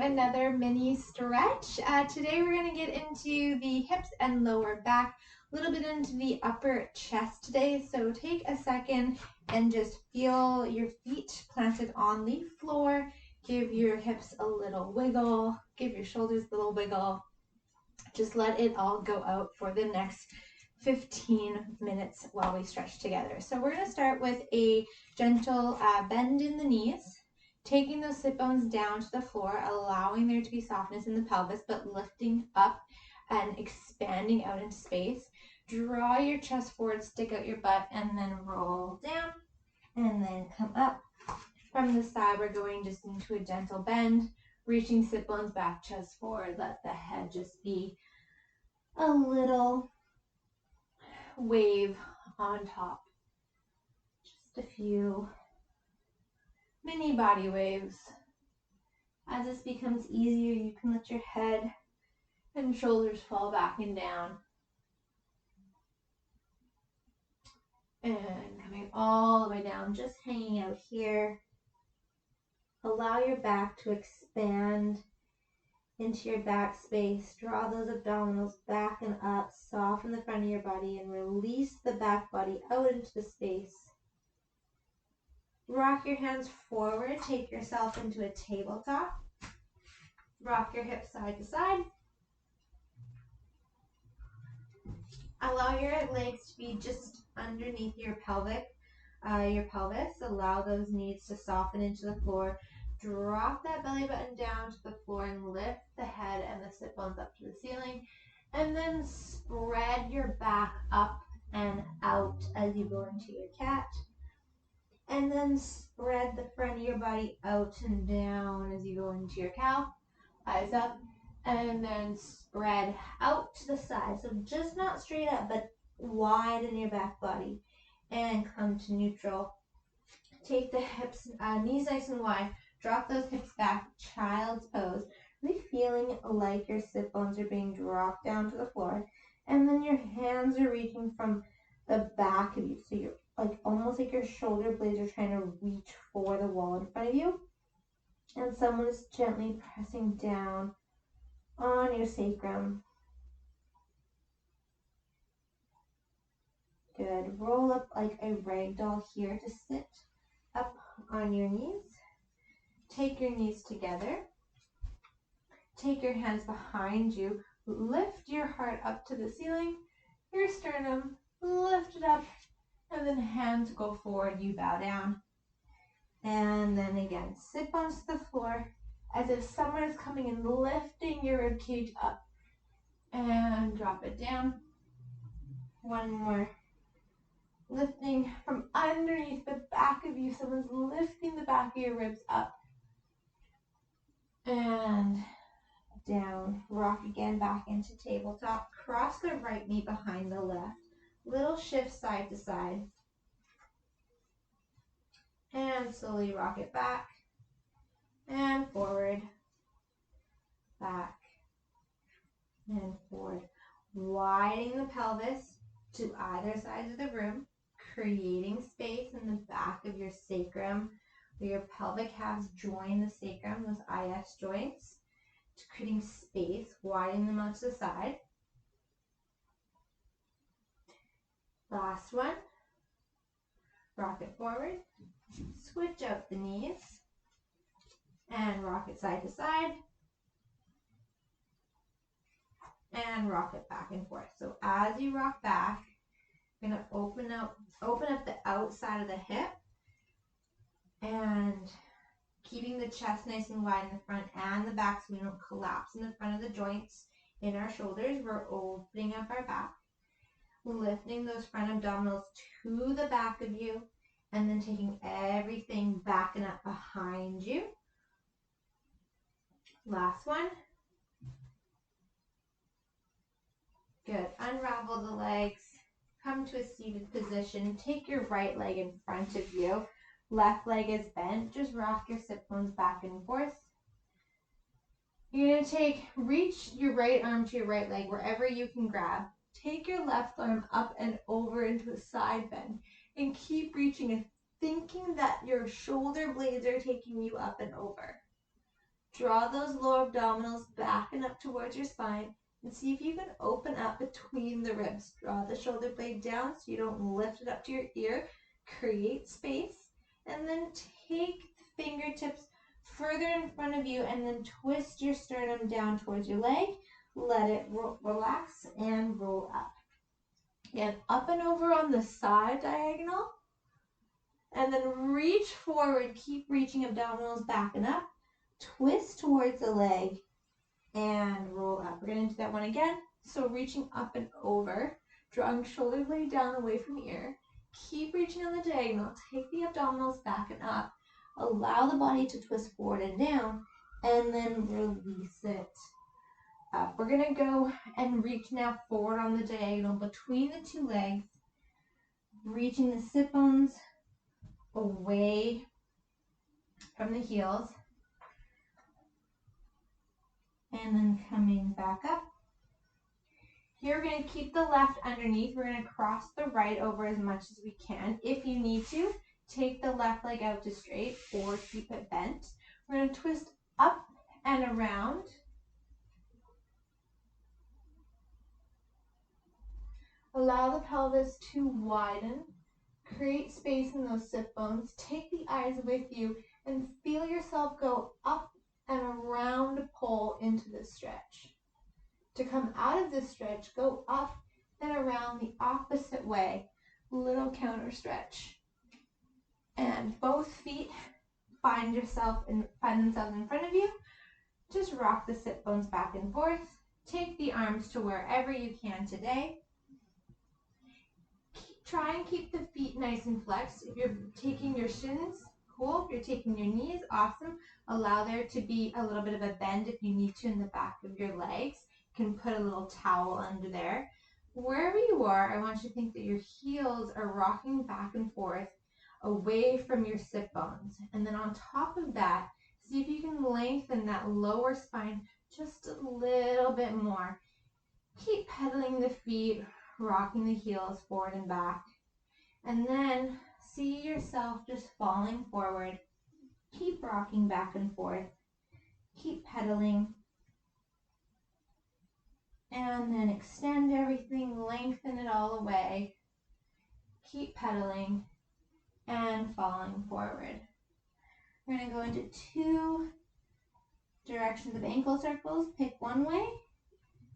another mini stretch. Today we're going to get into the hips and lower back, a little bit into the upper chest today. So take a second and just feel your feet planted on the floor. Give your hips a little wiggle. Give your shoulders a little wiggle. Just let it all go out for the next 15 minutes while we stretch together. So we're going to start with a gentle bend in the knees. Taking those sit bones down to the floor, allowing there to be softness in the pelvis, but lifting up and expanding out into space. Draw your chest forward, stick out your butt, and then roll down, and then come up. From the side, we're going just into a gentle bend, reaching sit bones back, chest forward. Let the head just be a little wave on top. Just a few mini body waves. As this becomes easier, you can let your head and shoulders fall back and down. And coming all the way down, just hanging out here. Allow your back to expand into your back space. Draw those abdominals back and up. Soften the front of your body and release the back body out into the space. Rock your hands forward. Take yourself into a tabletop. Rock your hips side to side. Allow your legs to be just underneath your pelvis. Allow those knees to soften into the floor. Drop that belly button down to the floor and lift the head and the sit bones up to the ceiling. And then spread your back up and out as you go into your cat. And then spread the front of your body out and down as you go into your cow. Eyes up. And then spread out to the side. So just not straight up, but widen your back body. And come to neutral. Take the hips, knees nice and wide. Drop those hips back. Child's pose. Really feeling like your sit bones are being dropped down to the floor. And then your hands are reaching from the back of you. So you're almost like your shoulder blades are trying to reach for the wall in front of you. And someone is gently pressing down on your sacrum. Good. Roll up like a rag doll here to sit up on your knees. Take your knees together. Take your hands behind you. Lift your heart up to the ceiling. Your sternum, lift it up. And then hands go forward, you bow down. And then again, sit bones to the floor as if someone is coming and lifting your ribcage up. And drop it down. One more. Lifting from underneath the back of you. Someone's lifting the back of your ribs up. And down. Rock again back into tabletop. Cross the right knee behind the left. Little shift side to side. And slowly rock it back. And forward. Back. And forward. Widening the pelvis to either side of the room. Creating space in the back of your sacrum where your pelvic halves join the sacrum, those IS joints. Creating space, widening them out to the side. Last one. Rock it forward. Switch out the knees. And rock it side to side. And rock it back and forth. So as you rock back, you're going to open up the outside of the hip. And keeping the chest nice and wide in the front and the back so we don't collapse in the front of the joints in our shoulders. We're opening up our back. Lifting those front abdominals to the back of you. And then taking everything back and up behind you. Last one. Good. Unravel the legs. Come to a seated position. Take your right leg in front of you. Left leg is bent. Just rock your sit bones back and forth. You're going to reach your right arm to your right leg wherever you can grab. Take your left arm up and over into a side bend. And keep reaching and thinking that your shoulder blades are taking you up and over. Draw those lower abdominals back and up towards your spine, and see if you can open up between the ribs. Draw the shoulder blade down so you don't lift it up to your ear. Create space, and then take the fingertips further in front of you, and then twist your sternum down towards your leg. Let it relax and roll up. Again, up and over on the side diagonal, and then reach forward. Keep reaching abdominals back and up. Twist towards the leg and roll up. We're going to do that one again. So reaching up and over, drawing shoulder blade down away from ear. Keep reaching on the diagonal. Take the abdominals back and up. Allow the body to twist forward and down, and then release it up. We're going to go and reach now forward on the diagonal between the two legs, reaching the sit bones away from the heels, and then coming back up. Here we're going to keep the left underneath. We're going to cross the right over as much as we can. If you need to, take the left leg out to straight or keep it bent. We're going to twist up and around. Allow the pelvis to widen. Create space in those sit bones. Take the eyes with you and feel yourself go up and around pole into this stretch. To come out of this stretch, go up and around the opposite way. Little counter stretch. And both feet find themselves in front of you. Just rock the sit bones back and forth. Take the arms to wherever you can today. Try and keep the feet nice and flexed. If you're taking your shins, cool. If you're taking your knees, awesome. Allow there to be a little bit of a bend if you need to in the back of your legs. You can put a little towel under there. Wherever you are, I want you to think that your heels are rocking back and forth away from your sit bones. And then on top of that, see if you can lengthen that lower spine just a little bit more. Keep pedaling the feet, rocking the heels forward and back. And then see yourself just falling forward. Keep rocking back and forth. Keep pedaling. And then extend everything, lengthen it all away. Keep pedaling and falling forward. We're going to go into 2 directions of ankle circles. Pick one way.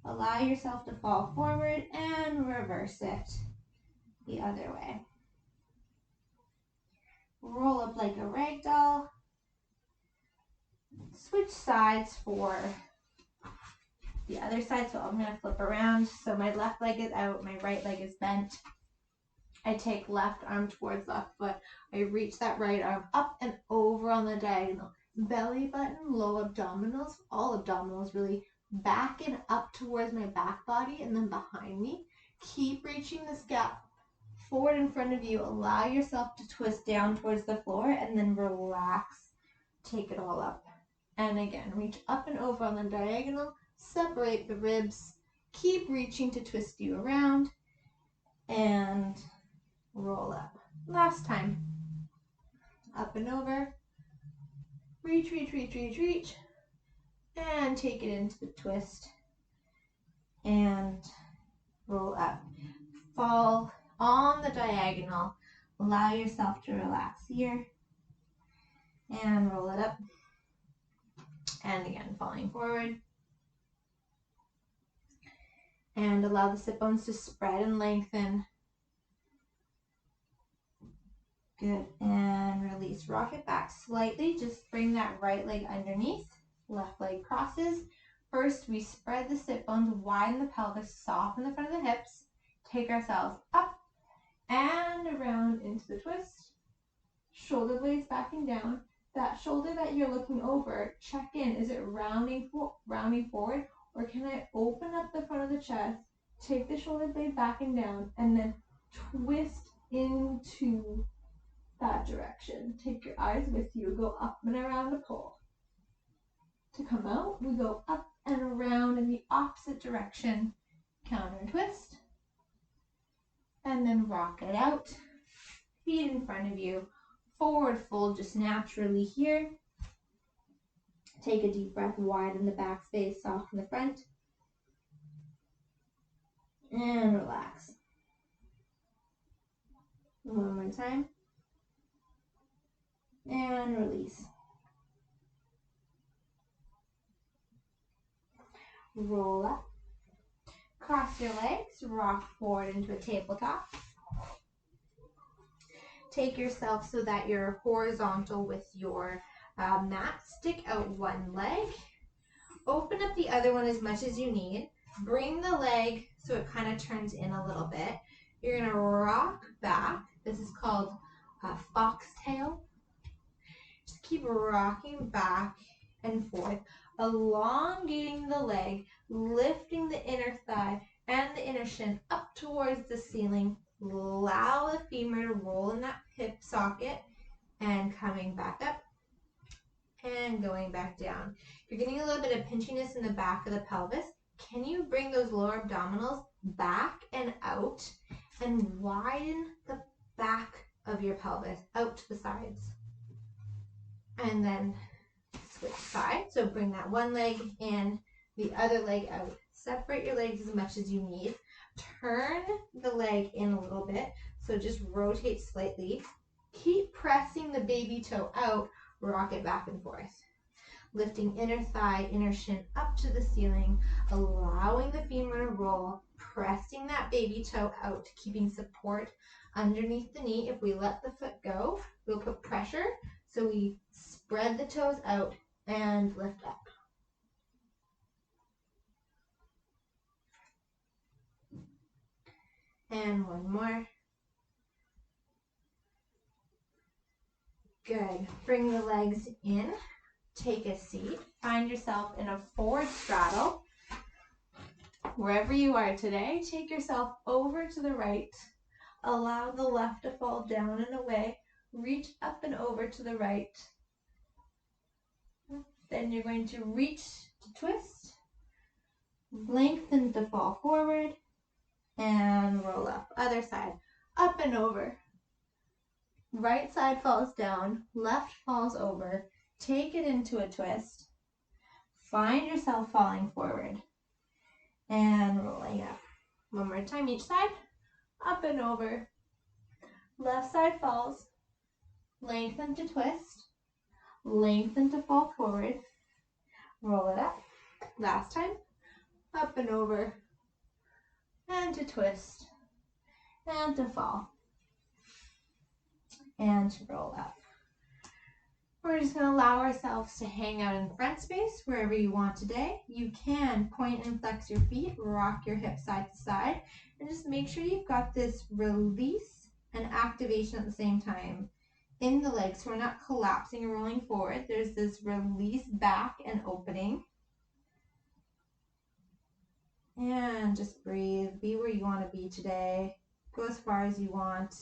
Allow yourself to fall forward and reverse it the other way. Roll up like a rag doll. Switch sides for the other side. So I'm going to flip around. So my left leg is out, my right leg is bent. I take left arm towards left foot. I reach that right arm up and over on the diagonal. Belly button, low abdominals, all abdominals really, back and up towards my back body and then behind me. Keep reaching this gap forward in front of you. Allow yourself to twist down towards the floor and then relax. Take it all up. And again, reach up and over on the diagonal. Separate the ribs. Keep reaching to twist you around. And roll up. Last time. Up and over. Reach, reach, reach, reach, reach. And take it into the twist. And roll up. Fall on the diagonal. Allow yourself to relax here. And roll it up. And again, falling forward. And allow the sit bones to spread and lengthen. Good. And release. Rock it back slightly. Just bring that right leg underneath. Left leg crosses. First, we spread the sit bones, widen the pelvis, soften the front of the hips. Take ourselves up and around into the twist. Shoulder blades backing down. That shoulder that you're looking over, check in. Is it rounding forward? Or can I open up the front of the chest, take the shoulder blade backing down, and then twist into that direction? Take your eyes with you. Go up and around the pole. To come out, we go up and around in the opposite direction. Counter twist. And then rock it out. Feet in front of you. Forward fold just naturally here. Take a deep breath, widen the back space, soften the front. And relax. One more time. And release. Roll up. Cross your legs, rock forward into a tabletop. Take yourself so that you're horizontal with your mat. Stick out one leg. Open up the other one as much as you need. Bring the leg so it kind of turns in a little bit. You're going to rock back. This is called foxtail. Just keep rocking back and forth, elongating the leg, lifting the inner thigh and the inner shin up towards the ceiling. Allow the femur to roll in that hip socket and coming back up and going back down. You're getting a little bit of pinchiness in the back of the pelvis. Can you bring those lower abdominals back and out and widen the back of your pelvis out to the sides? And then switch sides. So bring that one leg in, the other leg out. Separate your legs as much as you need. Turn the leg in a little bit. So just rotate slightly. Keep pressing the baby toe out. Rock it back and forth. Lifting inner thigh, inner shin up to the ceiling. Allowing the femur to roll. Pressing that baby toe out. Keeping support underneath the knee. If we let the foot go, we'll put pressure. So we spread the toes out and lift up. And one more. Good. Bring the legs in. Take a seat. Find yourself in a forward straddle. Wherever you are today, take yourself over to the right. Allow the left to fall down and away. Reach up and over to the right. Then you're going to reach to twist. Lengthen to fall forward. And roll up. Other side. Up and over. Right side falls down. Left falls over. Take it into a twist. Find yourself falling forward. And rolling up. One more time each side. Up and over. Left side falls. Lengthen to twist. Lengthen to fall forward. Roll it up. Last time. Up and over. And to twist. And to fall. And to roll up. We're just going to allow ourselves to hang out in front space wherever you want today. You can point and flex your feet, rock your hips side to side, and just make sure you've got this release and activation at the same time in the legs. So we're not collapsing and rolling forward. There's this release back and opening. And just breathe. Be where you want to be today. Go as far as you want.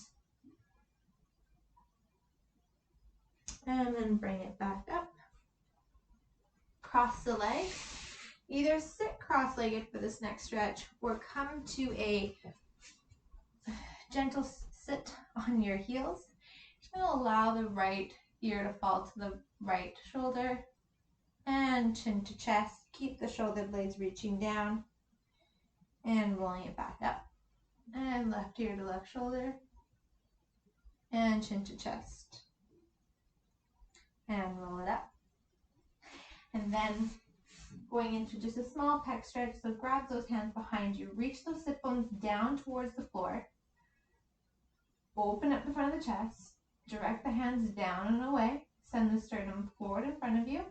And then bring it back up. Cross the legs. Either sit cross-legged for this next stretch or come to a gentle sit on your heels. Just going to allow the right ear to fall to the right shoulder and chin to chest. Keep the shoulder blades reaching down and rolling it back up. And left ear to left shoulder and chin to chest. And roll it up. And then going into just a small pec stretch. So grab those hands behind you. Reach those sit bones down towards the floor. Open up the front of the chest. Direct the hands down and away. Send the sternum forward in front of you.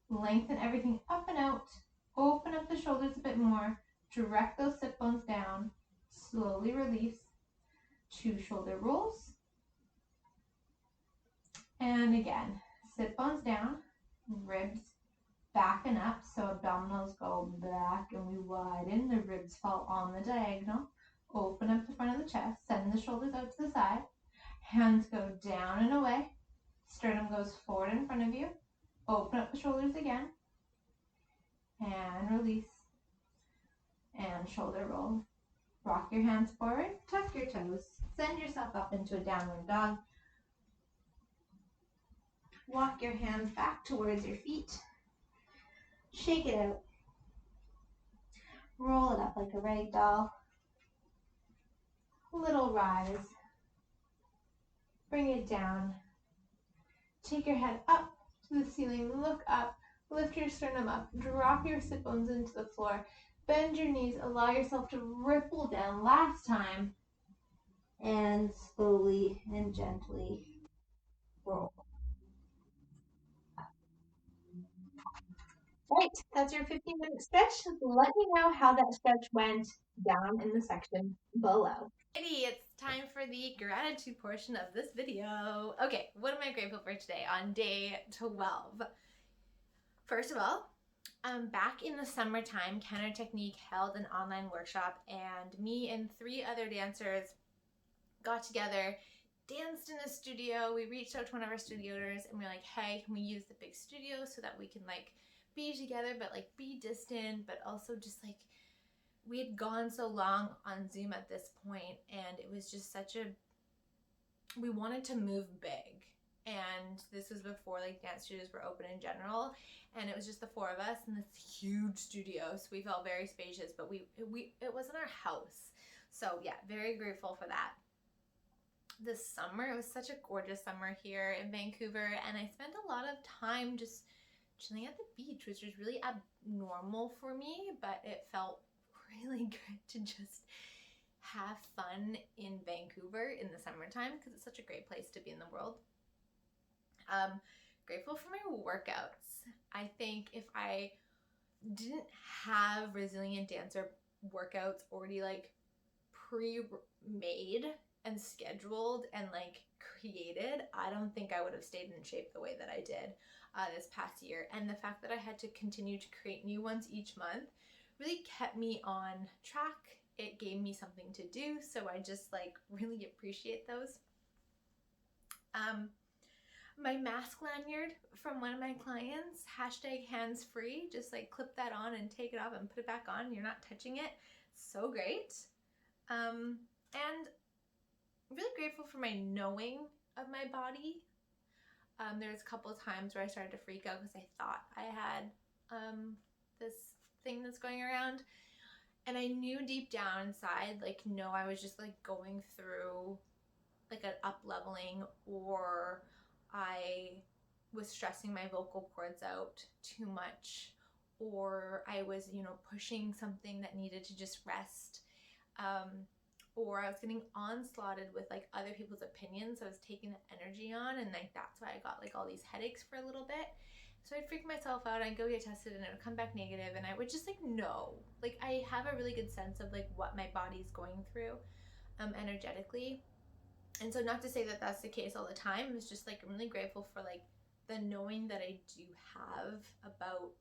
Lengthen everything up and out. Open up the shoulders a bit more. Direct those sit bones down. Slowly release. 2 shoulder rolls. And again, sit bones down, ribs back and up, so abdominals go back and we widen, the ribs fall on the diagonal. Open up the front of the chest, send the shoulders out to the side, hands go down and away, sternum goes forward in front of you, open up the shoulders again, and release, and shoulder roll. Rock your hands forward, tuck your toes, send yourself up into a downward dog. Walk your hands back towards your feet Shake it out. Roll it up like a rag doll. Little rise. Bring it down. Take your head up to the ceiling. Look up. Lift your sternum up. Drop your sit bones into the floor. Bend your knees. Allow yourself to ripple down. Last time. And slowly and gently roll. Right, that's your 15-minute stretch. Let me know how that stretch went down in the section below. Alrighty, it's time for the gratitude portion of this video. Okay, what am I grateful for today on day 12? First of all, back in the summertime, Counter Technique held an online workshop, and me and 3 other dancers got together, danced in a studio. We reached out to one of our studio owners and we were like, hey, can we use the big studio so that we can like be together but like be distant, but also just like, we had gone so long on Zoom at this point, and it was just such a, we wanted to move big. And this was before like dance studios were open in general, and it was just the 4 of us in this huge studio, so we felt very spacious, but it wasn't our house. So yeah, very grateful for that. This summer, it was such a gorgeous summer here in Vancouver, and I spent a lot of time just chilling at the beach, which was really abnormal for me, but it felt really good to just have fun in Vancouver in the summertime because it's such a great place to be in the world. Grateful for my workouts. I think if I didn't have Resilient Dancer workouts already like pre-made and scheduled and like created, I don't think I would have stayed in shape the way that I did this past year. And the fact that I had to continue to create new ones each month really kept me on track. It gave me something to do, so I just like really appreciate those. My mask lanyard from one of my clients, #hands-free, just like clip that on and take it off and put it back on. You're not touching it. So great. And really grateful for my knowing of my body. There's a couple of times where I started to freak out because I thought I had this thing that's going around, and I knew deep down inside, like, no, I was just like going through like an up leveling, or I was stressing my vocal cords out too much, or I was, you know, pushing something that needed to just rest, or I was getting onslaughted with like other people's opinions. So I was taking that energy on, and like that's why I got like all these headaches for a little bit. So I'd freak myself out, I'd go get tested, and it would come back negative, and I would just like know, like I have a really good sense of like what my body's going through energetically. And so not to say that that's the case all the time, it's just like I'm really grateful for like the knowing that I do have about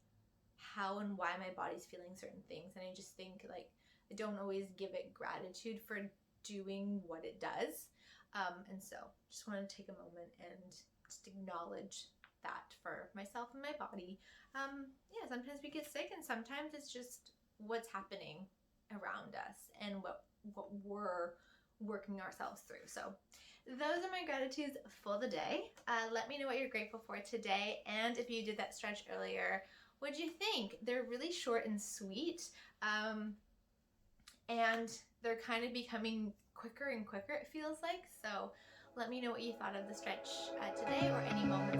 how and why my body's feeling certain things. And I just think like I don't always give it gratitude for doing what it does. And so just want to take a moment and just acknowledge that for myself and my body. Yeah, sometimes we get sick, and sometimes it's just what's happening around us and what we're working ourselves through. So those are my gratitudes for the day. Let me know what you're grateful for today, and if you did that stretch earlier, what do you think? They're really short and sweet, and they're kind of becoming quicker and quicker, it feels like. So let me know what you thought of the stretch today, or any moments